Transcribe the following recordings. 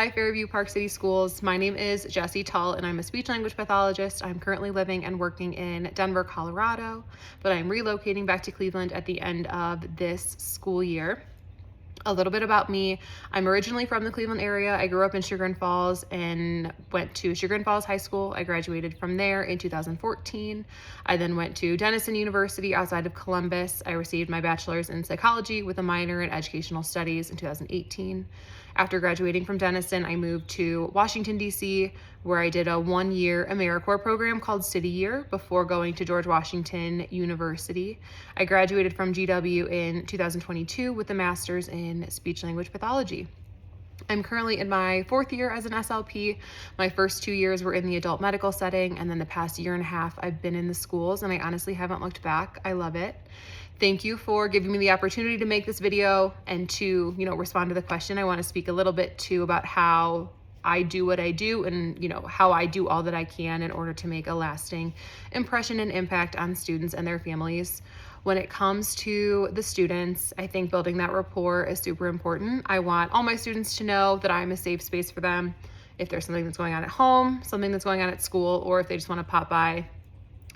Hi Fairview Park City Schools. My name is Jessie Tull and I'm a speech language pathologist. I'm currently living and working in Denver, Colorado, but I'm relocating back to Cleveland at the end of this school year. A little bit about me. I'm originally from the Cleveland area. I grew up in Sugar and Falls and went to Sugar and Falls High School. I graduated from there in 2014. I then went to Denison University outside of Columbus. I received my bachelor's in psychology with a minor in educational studies in 2018. After graduating from Denison, I moved to Washington, D.C., where I did a one-year AmeriCorps program called City Year before going to George Washington University. I graduated from GW in 2022 with a master's in speech language pathology. I'm currently in my fourth year as an SLP. My first 2 years were in the adult medical setting, and then the past year and a half I've been in the schools, and I honestly haven't looked back. I love it. Thank you for giving me the opportunity to make this video and to, respond to the question. I want to speak a little bit too about how I do what I do and, how I do all that I can in order to make a lasting impression and impact on students and their families. When it comes to the students, I think building that rapport is super important. I want all my students to know that I'm a safe space for them. If there's something that's going on at home, something that's going on at school, or if they just want to pop by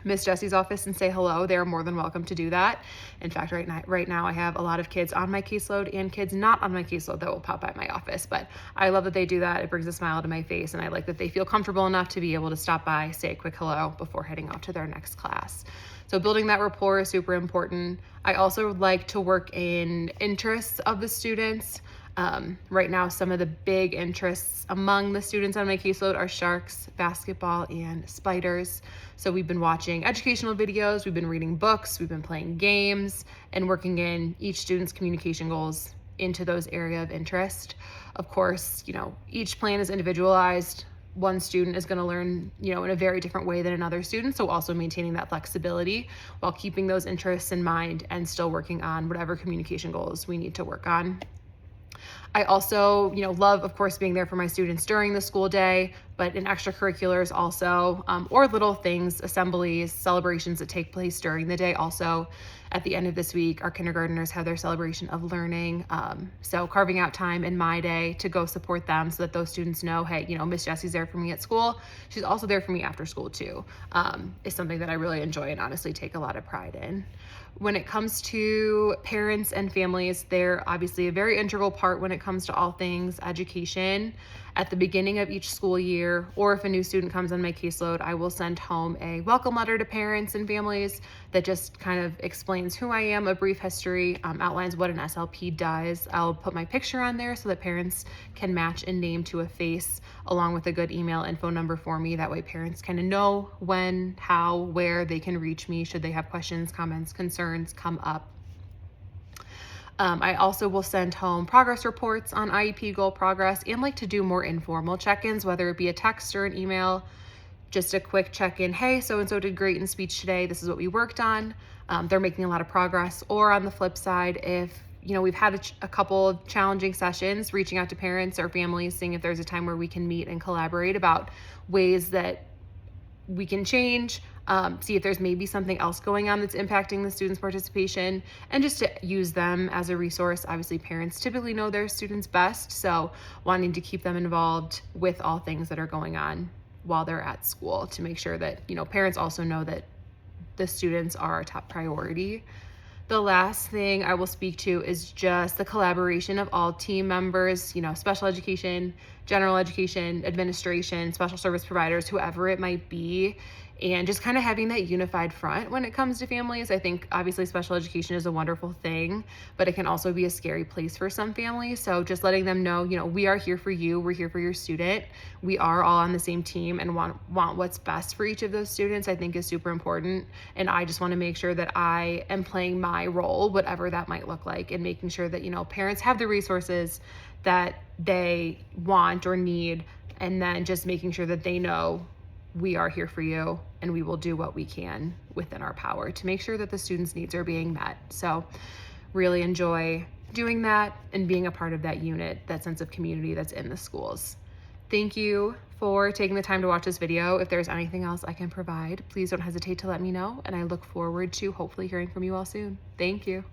Miss Jessie's office and say hello, they're more than welcome to do that. In fact, right now I have a lot of kids on my caseload and kids not on my caseload that will pop by my office, but I love that they do that. It brings a smile to my face, and I like that they feel comfortable enough to be able to stop by, say a quick hello before heading out to their next class. So building that rapport is super important. I also like to work in interests of the students. Right now, some of the big interests among the students on my caseload are sharks, basketball, and spiders. So we've been watching educational videos, we've been reading books, we've been playing games, and working in each student's communication goals into those area of interest. Of course, each plan is individualized. One student is going to learn, in a very different way than another student. So also maintaining that flexibility while keeping those interests in mind and still working on whatever communication goals we need to work on. I also, love, of course, being there for my students during the school day, but in extracurriculars also, or little things, assemblies, celebrations that take place during the day. Also, at the end of this week, our kindergartners have their celebration of learning. So carving out time in my day to go support them so that those students know, hey, Miss Jessie's there for me at school. She's also there for me after school too, is something that I really enjoy and honestly take a lot of pride in. When it comes to parents and families, they're obviously a very integral part when it comes to all things education. At the beginning of each school year, or if a new student comes on my caseload, I will send home a welcome letter to parents and families that just kind of explains who I am, a brief history, outlines what an SLP does. I'll put my picture on there so that parents can match a name to a face, along with a good email and phone number for me. That way parents kind of know when, how, where they can reach me should they have questions, comments, concerns come up. I also will send home progress reports on IEP goal progress and like to do more informal check-ins, whether it be a text or an email, just a quick check-in. Hey, so-and-so did great in speech today. This is what we worked on. They're making a lot of progress. Or on the flip side, if we've had a couple of challenging sessions, reaching out to parents or families, seeing if there's a time where we can meet and collaborate about ways that we can change, see if there's maybe something else going on that's impacting the students' participation, and just to use them as a resource. Obviously, parents typically know their students best, so wanting to keep them involved with all things that are going on while they're at school to make sure that, parents also know that the students are our top priority. The last thing I will speak to is just the collaboration of all team members, special education, general education, administration, special service providers, whoever it might be, and just kind of having that unified front when it comes to families. I think obviously special education is a wonderful thing, but it can also be a scary place for some families. So just letting them know, we are here for you. We're here for your student. We are all on the same team and want what's best for each of those students, I think is super important. And I just want to make sure that I am playing my role, whatever that might look like, and making sure that, parents have the resources that they want or need, and then just making sure that they know we are here for you and we will do what we can within our power to make sure that the students' needs are being met. So really enjoy doing that and being a part of that unit, that sense of community that's in the schools. Thank you for taking the time to watch this video. If there's anything else I can provide, please don't hesitate to let me know, and I look forward to hopefully hearing from you all soon. Thank you.